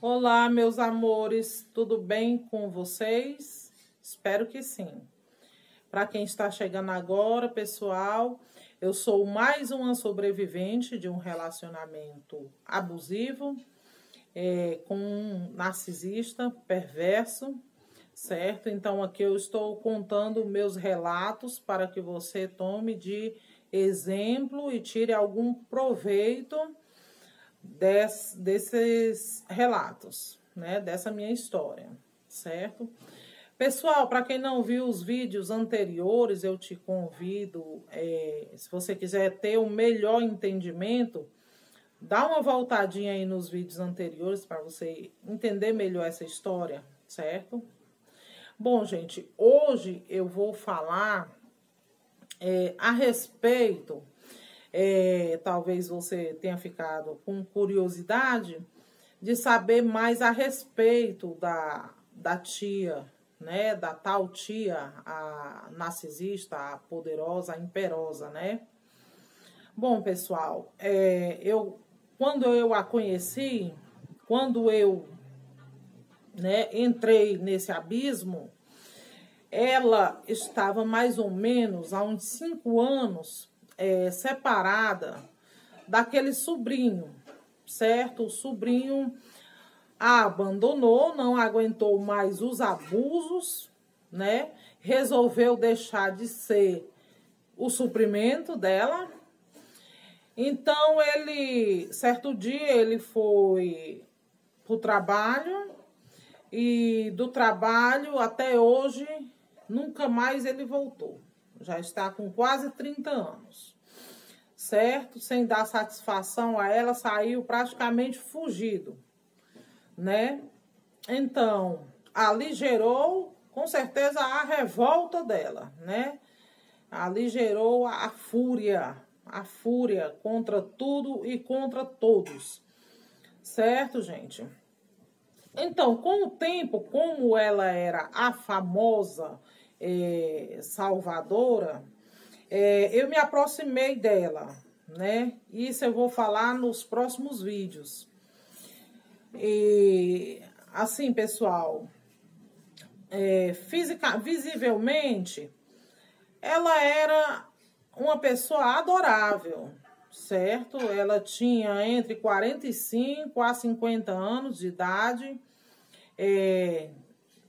Olá, meus amores, tudo bem com vocês? Espero que sim. Para quem está chegando agora, pessoal, eu sou mais uma sobrevivente de um relacionamento abusivo com um narcisista perverso, certo? Então, aqui eu estou contando meus relatos para que você tome de exemplo e tire algum proveito desses relatos, né? Dessa minha história, certo? Pessoal, para quem não viu os vídeos anteriores, eu te convido, se você quiser ter um melhor entendimento, dá uma voltadinha aí nos vídeos anteriores para você entender melhor essa história, certo? Bom, gente, hoje eu vou falar a respeito. Talvez você tenha ficado com curiosidade de saber mais a respeito da tia, né? Da tal tia, a narcisista, a poderosa, a imperosa, né? Bom, pessoal, quando eu a conheci, quando eu entrei nesse abismo, ela estava mais ou menos há uns 5 anos separada daquele sobrinho, certo? O sobrinho a abandonou, não aguentou mais os abusos, né? Resolveu deixar de ser o suprimento dela. Então, certo dia, ele foi pro trabalho e do trabalho até hoje, nunca mais ele voltou. Já está com quase 30 anos, certo? Sem dar satisfação a ela, saiu praticamente fugido, né? Então, ali gerou, com certeza, a revolta dela, né? Ali gerou a fúria contra tudo e contra todos, certo, gente? Então, com o tempo, como ela era a famosa salvadora, eu me aproximei dela, né? Isso eu vou falar nos próximos vídeos. E assim, pessoal, visivelmente, ela era uma pessoa adorável, certo? Ela tinha entre 45 a 50 anos de idade,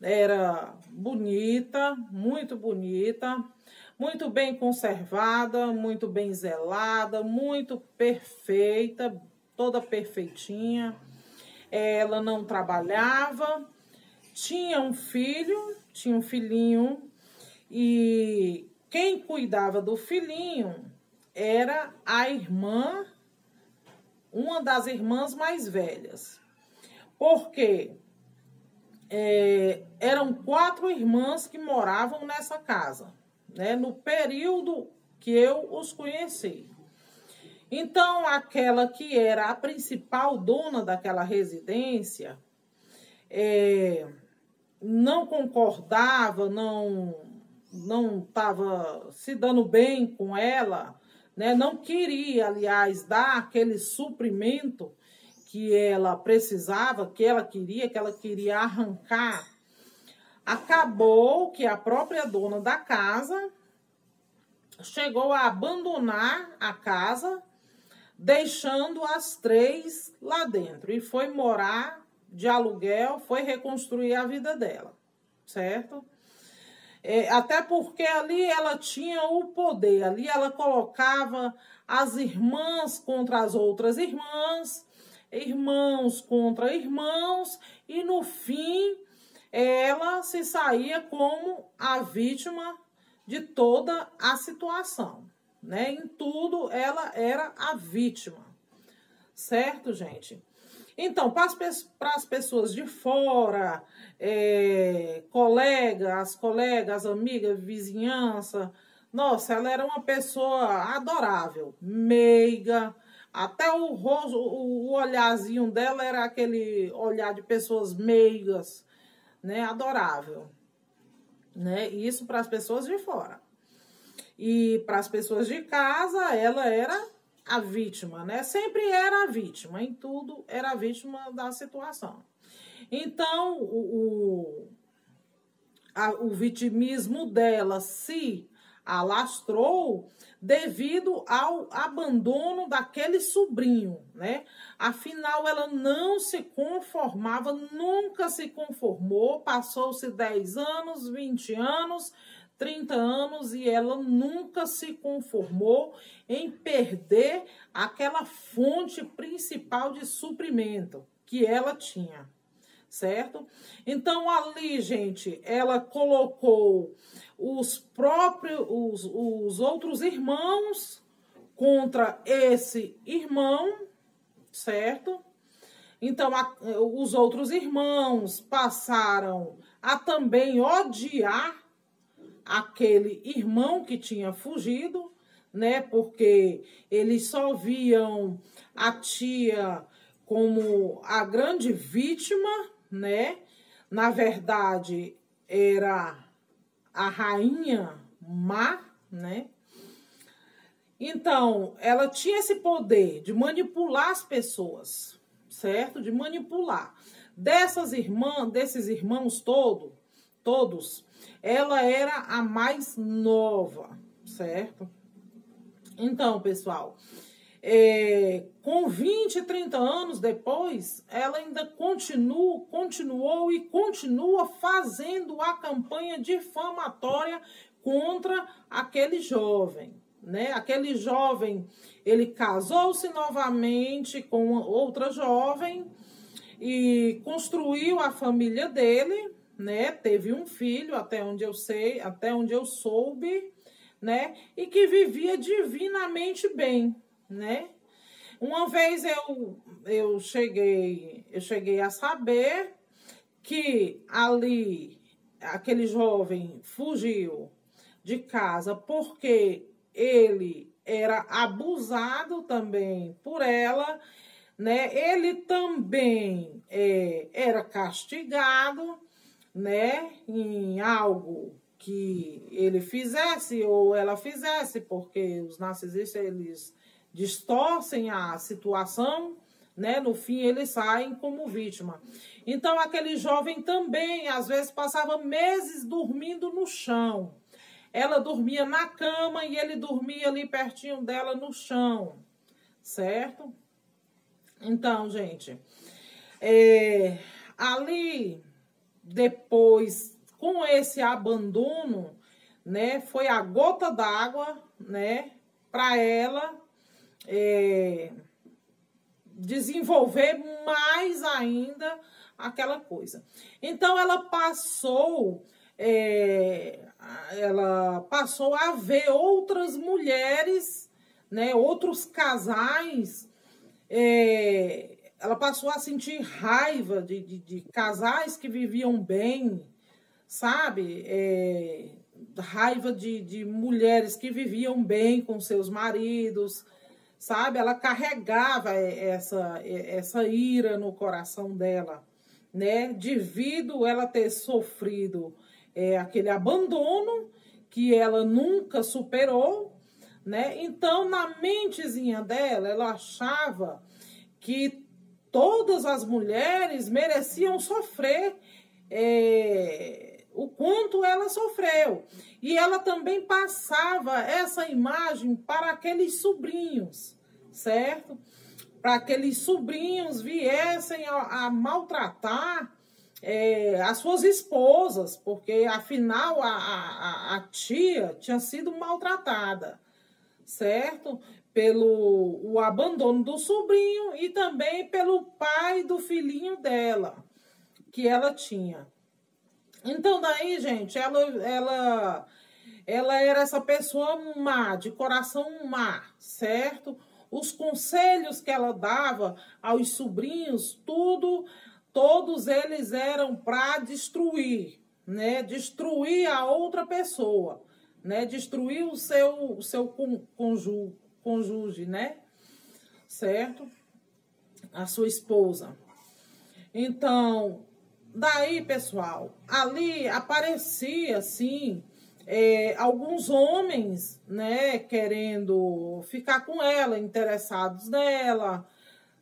era bonita, muito bem conservada, muito bem zelada, muito perfeita, toda perfeitinha. Ela não trabalhava, tinha um filhinho, e quem cuidava do filhinho era a irmã, uma das irmãs mais velhas. Porque eram 4 irmãs que moravam nessa casa, né? No período que eu os conheci. Então, aquela que era a principal dona daquela residência não concordava, não estava se dando bem com ela, né? Não queria, aliás, dar aquele suprimento que ela precisava, que ela queria arrancar. Acabou que a própria dona da casa chegou a abandonar a casa, deixando as 3 lá dentro. E foi morar de aluguel, foi reconstruir a vida dela, certo? Até porque ali ela tinha o poder, ali ela colocava as irmãs contra as outras irmãs, irmãos contra irmãos, e no fim ela se saía como a vítima de toda a situação, né? Em tudo ela era a vítima, certo, gente? Então, para as pessoas de fora, colegas, amigas, vizinhança, nossa, ela era uma pessoa adorável, meiga, até o olharzinho dela era aquele olhar de pessoas meigas, né? Adorável, né? Isso para as pessoas de fora. E para as pessoas de casa, ela era a vítima, né? Sempre era a vítima, em tudo era a vítima da situação. Então, o vitimismo dela se alastrou devido ao abandono daquele sobrinho, né? Afinal, ela não se conformava, nunca se conformou, passou-se 10 anos, 20 anos, 30 anos e ela nunca se conformou em perder aquela fonte principal de suprimento que ela tinha, certo? Então, ali, gente, ela colocou os outros irmãos contra esse irmão, certo? Então, os outros irmãos passaram a também odiar aquele irmão que tinha fugido, né? Porque eles só viam a tia como a grande vítima, né? Na verdade, era a rainha má, né? Então, ela tinha esse poder de manipular as pessoas, certo? De manipular. Desses irmãos todos, ela era a mais nova, certo? Então, pessoal, com 20, 30 anos depois, ela ainda continuou e continua fazendo a campanha difamatória contra aquele jovem, né? Aquele jovem, ele casou-se novamente com outra jovem e construiu a família dele, né? Teve um filho, até onde eu sei, até onde eu soube, né? E que vivia divinamente bem, né? Uma vez eu cheguei a saber que ali aquele jovem fugiu de casa porque ele era abusado também por ela, né? Ele também era castigado, né? Em algo que ele fizesse ou ela fizesse, porque os narcisistas, eles distorcem a situação, né? No fim, eles saem como vítima. Então, aquele jovem também, às vezes, passava meses dormindo no chão. Ela dormia na cama e ele dormia ali pertinho dela no chão, certo? Então, gente, ali, depois, com esse abandono, né, foi a gota d'água, né, para ela desenvolver mais ainda aquela coisa. Então, ela passou a ver outras mulheres, né, outros casais. Ela passou a sentir raiva de casais que viviam bem, sabe? Raiva de mulheres que viviam bem com seus maridos, sabe? Ela carregava essa ira no coração dela, né? Devido ela ter sofrido aquele abandono que ela nunca superou, né? Então, na mentezinha dela, ela achava que todas as mulheres mereciam sofrer o quanto ela sofreu. E ela também passava essa imagem para aqueles sobrinhos, certo? Para aqueles sobrinhos viessem a maltratar as suas esposas, porque afinal a tia tinha sido maltratada, certo? Pelo o abandono do sobrinho e também pelo pai do filhinho dela, que ela tinha. Então, daí, gente, ela era essa pessoa má, de coração má, certo? Os conselhos que ela dava aos sobrinhos, todos eles eram para destruir, né? Destruir a outra pessoa, né? Destruir o seu cônjuge, né? Certo? A sua esposa. Então, daí, pessoal, ali aparecia, assim, alguns homens, né, querendo ficar com ela, interessados nela,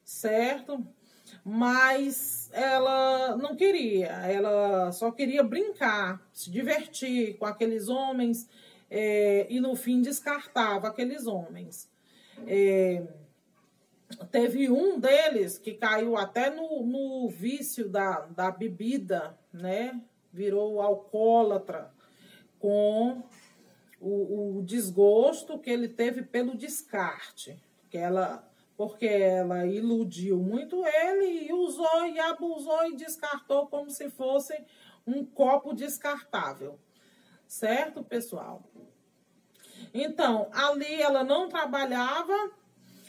certo? Mas ela não queria, ela só queria brincar, se divertir com aqueles homens, e no fim descartava aqueles homens. Teve um deles que caiu até no vício da bebida, né? Virou alcoólatra, com o desgosto que ele teve pelo descarte, porque ela iludiu muito ele e usou e abusou e descartou como se fosse um copo descartável, certo, pessoal? Então, ali ela não trabalhava,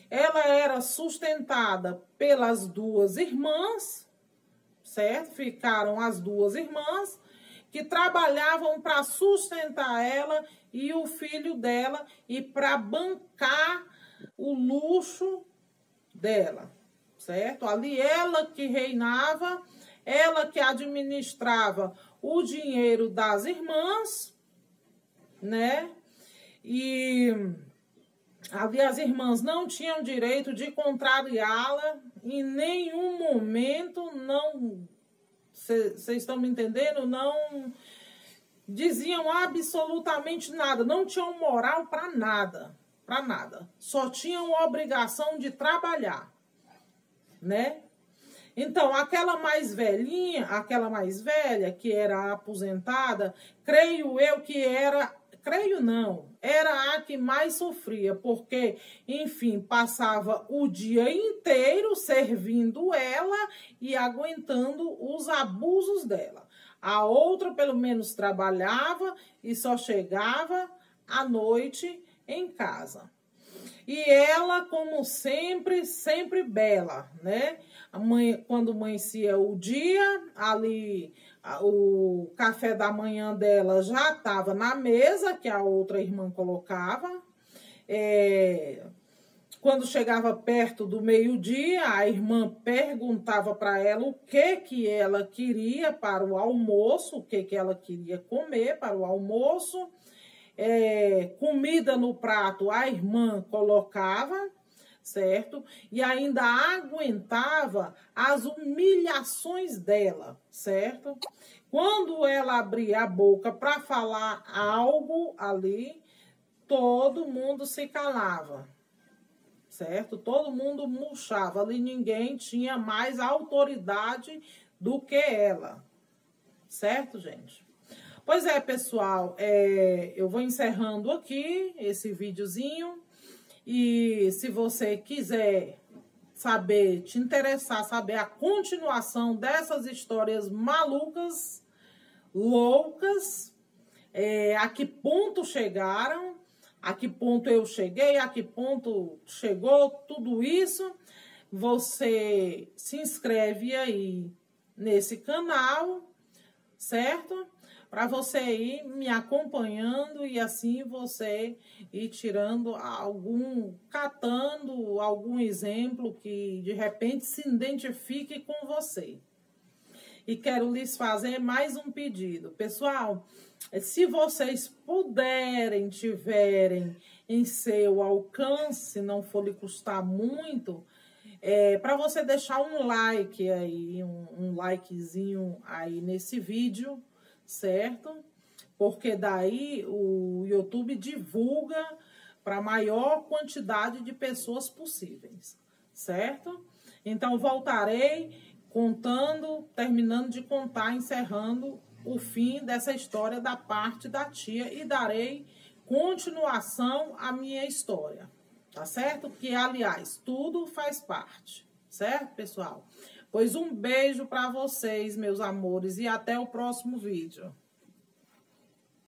ela era sustentada pelas duas irmãs, certo? Ficaram as duas irmãs, que trabalhavam para sustentar ela e o filho dela e para bancar o luxo dela, certo? Ali ela que reinava, ela que administrava o dinheiro das irmãs, né? E ali as irmãs não tinham direito de contrariá-la em nenhum momento, não. Vocês estão me entendendo? Não diziam absolutamente nada, não tinham moral para nada, só tinham obrigação de trabalhar, né? Então, aquela mais velhinha, aquela mais velha, que era aposentada, creio eu que era, creio não, era a que mais sofria, porque, enfim, passava o dia inteiro servindo ela e aguentando os abusos dela. A outra, pelo menos, trabalhava e só chegava à noite em casa. E ela, como sempre, sempre bela, né? Quando amanhecia o dia, ali o café da manhã dela já estava na mesa, que a outra irmã colocava. Quando chegava perto do meio-dia, a irmã perguntava para ela o que ela queria para o almoço, o que ela queria comer para o almoço. Comida no prato a irmã colocava, certo? E ainda aguentava as humilhações dela, certo? Quando ela abria a boca para falar algo ali, todo mundo se calava, certo? Todo mundo murchava ali, ninguém tinha mais autoridade do que ela, certo, gente? Pois é, pessoal, eu vou encerrando aqui esse videozinho e se você quiser saber, te interessar, saber a continuação dessas histórias malucas, loucas, a que ponto chegaram, a que ponto eu cheguei, a que ponto chegou tudo isso, você se inscreve aí nesse canal, certo? Para você ir me acompanhando e assim você ir catando algum exemplo que de repente se identifique com você. E quero lhes fazer mais um pedido. Pessoal, se vocês puderem, tiverem em seu alcance, não for lhe custar muito, para você deixar um like aí, um likezinho aí nesse vídeo, certo? Porque daí o YouTube divulga para a maior quantidade de pessoas possíveis, certo? Então, voltarei terminando de contar, encerrando o fim dessa história da parte da tia e darei continuação à minha história, tá certo? Que, aliás, tudo faz parte, certo, pessoal? Pois um beijo para vocês, meus amores, e até o próximo vídeo.